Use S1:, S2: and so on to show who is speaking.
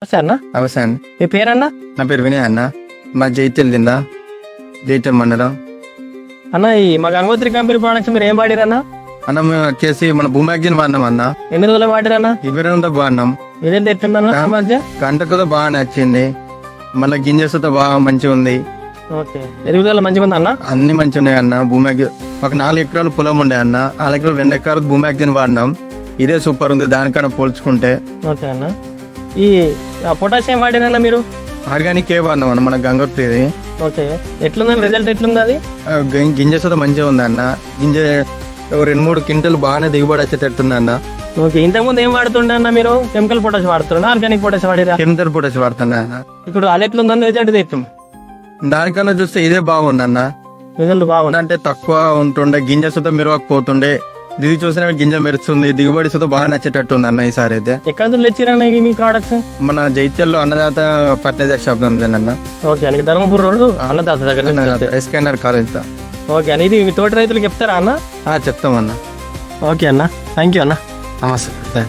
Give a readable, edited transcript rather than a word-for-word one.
S1: అన్న
S2: నమస్తే అండి.
S1: మీ పేరన్నా?
S2: నా పేరు వినయ్ అన్న. మా జైత్యం జిల్లా జైత్యం మండలం
S1: అన్న. ఈ మా గంగోత్రి కంపెనీ ప్రొడక్ట్స్ మీరు ఏం వాడిరన్నా?
S2: అన్న. మేము వచ్చేసి మన భూమాగ్జిన్ వాడినాం అన్న.
S1: ఎన్ని రోజులు వాడిరన్నా?
S2: 20 రోజులతో వాడినాం.
S1: ఇదేంటి ఎట్లుందన్నా మధ్య?
S2: గంటకుతో బాగా నచ్చింది. మళ్ళీ గింజలతో బాగా మంచిగా ఉంది.
S1: ఓకే, ఎదుగుదల మంచిగా ఉంది అన్న.
S2: అన్ని మంచిగా ఉన్నాయి అన్న. భూమాగ్జిన్ ఒక 4 ఎకరాలు పొలం ఉండే అన్న. 4 ఎకరాలు 2 ఎకరాలు భూమాగ్జిన్ వాడినాం. ఇదే సూపర్ ఉంది దానికన్నా పోల్చుకుంటే.
S1: ఓకే అన్న. ఈ పొటాషియం వాడిరన్నా మీరు?
S2: ఆర్గానిక్ ఏ వాడినాం అన్న మన గంగోత్రిది.
S1: ఓకే, ఎట్లుంది రిజల్ట్? ఎట్లుంది అది?
S2: గింజలతో మంచిగా ఉంది అన్న. గింజ 2-3 క్వింటల్ బాగానే దిగుబడి వచ్చేటట్టుంది అన్న.
S1: ఓకే, ఇంతకుముందు ఏం వాడుతుండే అన్న మీరు? కెమికల్ పొటాష్ వాడుతున్నా, ఆర్గానిక్ పొటాష్ వాడిరా?
S2: కెమికల్ పొటాష్ వాడుతున్నా అన్న.
S1: ఇప్పుడు అది ఎట్లుందని రిజల్ట్ తెచ్చాం.
S2: దానికన్నా చూస్తే ఇదే బాగుంది అన్న.
S1: రిజల్ట్ బాగుంది
S2: అంటే తక్కువ ఉంటుండే, గింజ సుత మెరవకపోతుండే. ఇది చూసిన గింజ మెరుస్తుంది, దిగుబడి సుత బాగా నచ్చేటట్టు ఉంది అన్న. ఈసారి అయితే
S1: ఎక్కడ తెచ్చిరన్నా మీ ప్రోడక్ట్స్?
S2: మన జైత్యాల్లో అన్నదాత ఫర్టిలైజర్ షాప్ ఉందన్న.
S1: ఓకే అని ధర్మపురం రోడ్డు అన్నదాత దగ్గర
S2: ఎస్కేఎన్ఆర్ కాలేజ్.
S1: ఓకే అని ఇది మీ తోటి రైతులకు చెప్తారా అన్న?
S2: చెప్తామన్నా.
S1: ఓకే అన్న, థ్యాంక్ యూ అన్న.
S2: నమస్తే.